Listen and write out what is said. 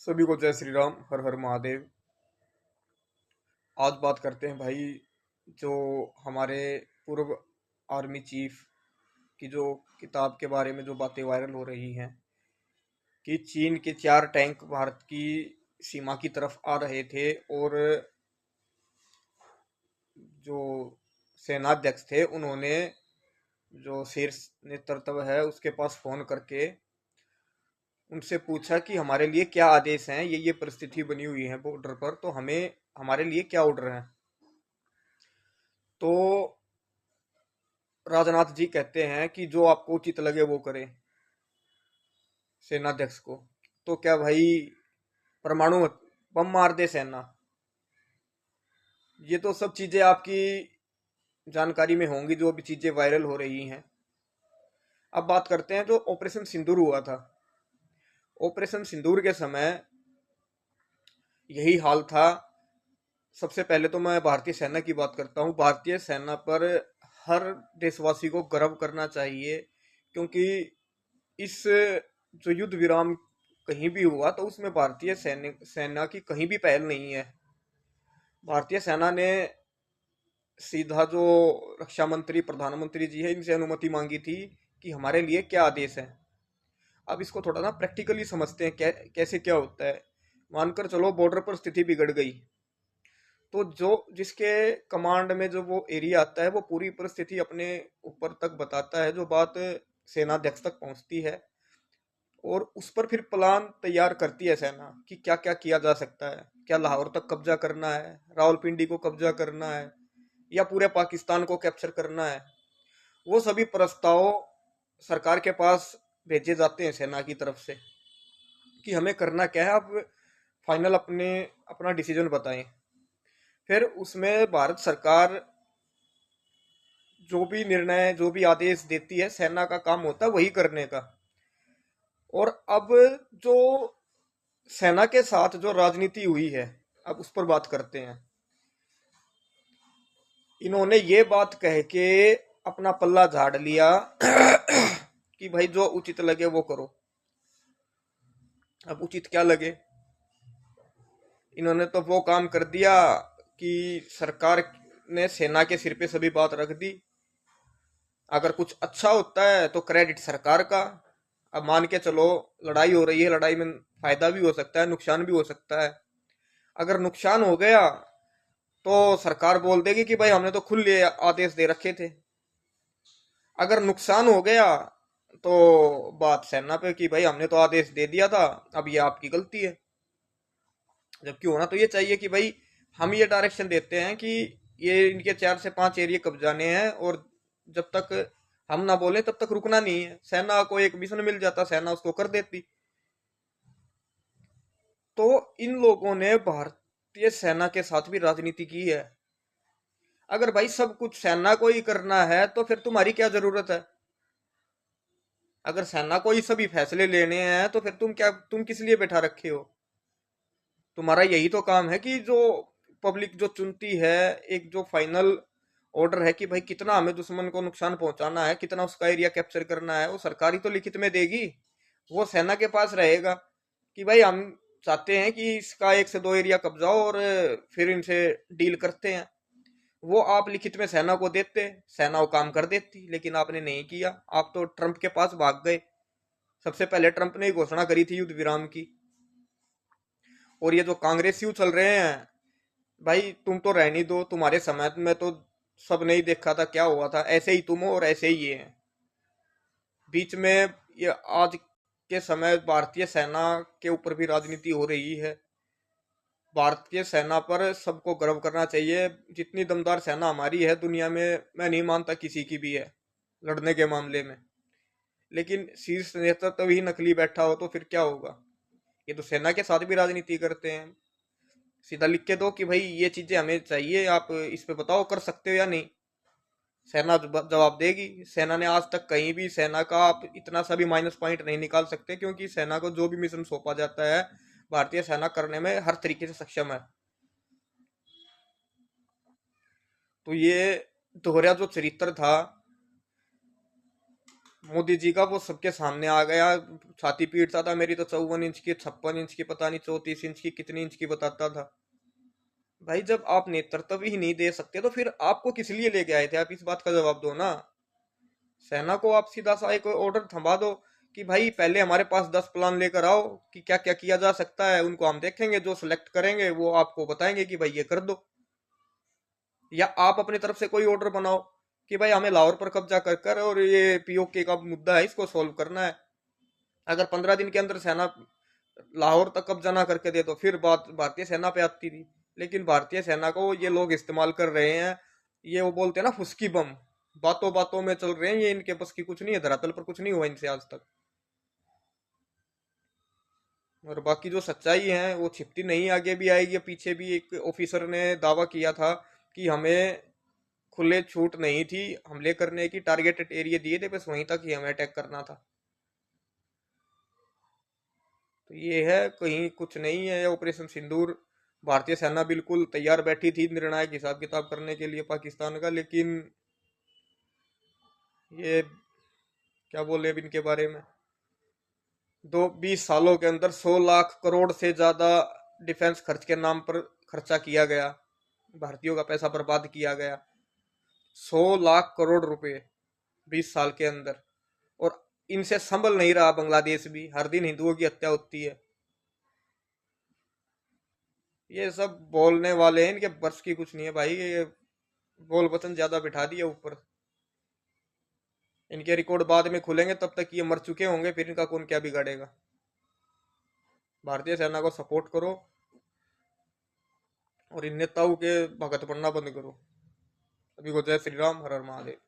सभी को जय श्री राम। हर हर महादेव। आज बात करते हैं भाई, जो हमारे पूर्व आर्मी चीफ की जो किताब के बारे में जो बातें वायरल हो रही हैं कि चीन के 4 टैंक भारत की सीमा की तरफ आ रहे थे और जो सेनाध्यक्ष थे उन्होंने जो शीर्ष नेतृत्व है उसके पास फोन करके उनसे पूछा कि हमारे लिए क्या आदेश हैं, ये परिस्थिति बनी हुई है बॉर्डर पर, तो हमें हमारे लिए क्या ऑर्डर है। तो राजनाथ जी कहते हैं कि जो आपको उचित लगे वो करें, सेनाध्यक्ष को। तो क्या भाई परमाणु बम मार दे सेना? ये तो सब चीजें आपकी जानकारी में होंगी, जो भी चीजें वायरल हो रही हैं। अब बात करते हैं जो ऑपरेशन सिंदूर हुआ था। ऑपरेशन सिंदूर के समय यही हाल था। सबसे पहले तो मैं भारतीय सेना की बात करता हूँ। भारतीय सेना पर हर देशवासी को गर्व करना चाहिए, क्योंकि इस जो युद्ध विराम कहीं भी हुआ तो उसमें भारतीय सेना की कहीं भी पहल नहीं है। भारतीय सेना ने सीधा जो रक्षा मंत्री प्रधानमंत्री जी है इनसे अनुमति मांगी थी कि हमारे लिए क्या आदेश है। अब इसको थोड़ा ना प्रैक्टिकली समझते हैं, कैसे क्या होता है। मानकर चलो बॉर्डर पर स्थिति बिगड़ गई, तो जो जिसके कमांड में जो वो एरिया आता है वो पूरी परिस्थिति अपने ऊपर तक बताता है, जो बात सेनाध्यक्ष तक पहुंचती है, और उस पर फिर प्लान तैयार करती है सेना कि क्या क्या किया जा सकता है। क्या लाहौर तक कब्जा करना है, रावलपिंडी को कब्जा करना है, या पूरे पाकिस्तान को कैप्चर करना है। वो सभी प्रस्ताव सरकार के पास भेजे जाते हैं सेना की तरफ से कि हमें करना क्या है, आप फाइनल अपना डिसीजन बताएं। फिर उसमें भारत सरकार जो भी निर्णय जो भी आदेश देती है, सेना का काम होता है वही करने का। और अब जो सेना के साथ जो राजनीति हुई है, अब उस पर बात करते हैं। इन्होंने ये बात कह के अपना पल्ला झाड़ लिया कि भाई जो उचित लगे वो करो। अब उचित क्या लगे, इन्होंने तो वो काम कर दिया कि सरकार ने सेना के सिर पे सभी बात रख दी। अगर कुछ अच्छा होता है तो क्रेडिट सरकार का। अब मान के चलो लड़ाई हो रही है, लड़ाई में फायदा भी हो सकता है, नुकसान भी हो सकता है। अगर नुकसान हो गया तो सरकार बोल देगी कि भाई हमने तो खुले आदेश दे रखे थे। अगर नुकसान हो गया तो बात सेना पे कि भाई हमने तो आदेश दे दिया था, अब ये आपकी गलती है। जबकि होना तो ये चाहिए कि भाई हम ये डायरेक्शन देते हैं कि ये इनके 4 से 5 एरिया कब्जाने हैं, और जब तक हम ना बोले तब तक रुकना नहीं है। सेना को एक मिशन मिल जाता, सेना उसको कर देती। तो इन लोगों ने भारतीय सेना के साथ भी राजनीति की है। अगर भाई सब कुछ सेना को ही करना है तो फिर तुम्हारी क्या जरूरत है। अगर सेना को ही सभी फैसले लेने हैं तो फिर तुम किस लिए बैठा रखे हो। तुम्हारा यही तो काम है कि जो पब्लिक जो चुनती है, एक जो फाइनल ऑर्डर है कि भाई कितना हमें दुश्मन को नुकसान पहुंचाना है, कितना उसका एरिया कैप्चर करना है, वो सरकारी तो लिखित में देगी। वो सेना के पास रहेगा कि भाई हम चाहते हैं कि इसका 1 से 2 एरिया कब्जाओ और फिर इनसे डील करते हैं। वो आप लिखित में सेना को देते, सेना वो काम कर देती, लेकिन आपने नहीं किया। आप तो ट्रंप के पास भाग गए। सबसे पहले ट्रंप ने ही घोषणा करी थी युद्ध विराम की। और ये जो कांग्रेसी चल रहे हैं, भाई तुम तो रहने दो, तुम्हारे समय में तो सब नहीं देखा था क्या हुआ था, ऐसे ही तुम हो और ऐसे ही ये हैं। बीच में ये आज के समय भारतीय सेना के ऊपर भी राजनीति हो रही है। भारतीय सेना पर सबको गर्व करना चाहिए। जितनी दमदार सेना हमारी है दुनिया में, मैं नहीं मानता किसी की भी है लड़ने के मामले में। लेकिन शीर्ष नेतृत्व ही नकली बैठा हो तो फिर क्या होगा। ये तो सेना के साथ भी राजनीति करते हैं। सीधा लिख के दो कि भाई ये चीजें हमें चाहिए, आप इस पे बताओ कर सकते हो या नहीं। सेना जवाब देगी। सेना ने आज तक कहीं भी, सेना का आप इतना सा भी माइनस पॉइंट नहीं निकाल सकते, क्योंकि सेना को जो भी मिशन सौंपा जाता है भारतीय सेना करने में हर तरीके से सक्षम है। तो ये दोहरा जो चरित्र था मोदी जी का वो सबके सामने आ गया, छाती पीटता था, मेरी तो 54 इंच की, 56 इंच की, पता नहीं 34 इंच की, कितनी इंच की बताता था। भाई जब आप नेतृत्व ही नहीं दे सकते तो फिर आपको किस लिए लेके आए थे? आप इस बात का जवाब दो ना। सेना को आप सीधा सा एक ऑर्डर थमा दो कि भाई पहले हमारे पास 10 प्लान लेकर आओ कि क्या क्या किया जा सकता है, उनको हम देखेंगे, जो सिलेक्ट करेंगे वो आपको बताएंगे कि भाई ये कर दो। या आप अपनी तरफ से कोई ऑर्डर बनाओ कि भाई हमें लाहौर पर कब्जा कर कर और ये पीओके का मुद्दा है इसको सोल्व करना है। अगर 15 दिन के अंदर सेना लाहौर तक कब्जा ना करके दे तो फिर बात भारतीय सेना पे आती थी। लेकिन भारतीय सेना को ये लोग इस्तेमाल कर रहे हैं। ये वो बोलते हैं ना फुसकी बम, बातों बातों में चल रहे हैं, ये इनके बस की कुछ नहीं है, धरातल पर कुछ नहीं हुआ इनसे आज तक। और बाकी जो सच्चाई है वो छिपती नहीं, आगे भी आएगी। पीछे भी एक ऑफिसर ने दावा किया था कि हमें खुले छूट नहीं थी हमले करने की, टारगेटेड एरिया दिए थे, बस वहीं तक ही हमें अटैक करना था। तो ये है, कहीं कुछ नहीं है ऑपरेशन सिंदूर। भारतीय सेना बिल्कुल तैयार बैठी थी निर्णायक हिसाब किताब करने के लिए पाकिस्तान का, लेकिन ये क्या बोले अब इनके बारे में। 20 सालों के अंदर 100 लाख करोड़ से ज्यादा डिफेंस खर्च के नाम पर खर्चा किया गया, भारतीयों का पैसा बर्बाद किया गया। 100 लाख करोड़ रुपए 20 साल के अंदर। और इनसे संभल नहीं रहा बांग्लादेश भी, हर दिन हिंदुओं की हत्या होती है। ये सब बोलने वाले हैं, इनके बस की कुछ नहीं है भाई, ये बोल वचन ज्यादा बिठा दिए ऊपर। इनके रिकॉर्ड बाद में खुलेंगे, तब तक ये मर चुके होंगे, फिर इनका कौन क्या बिगाड़ेगा। भारतीय सेना को सपोर्ट करो और इन नेताओं के भगत बनना बंद करो। सभी को जय श्री राम, हर हर महादेव।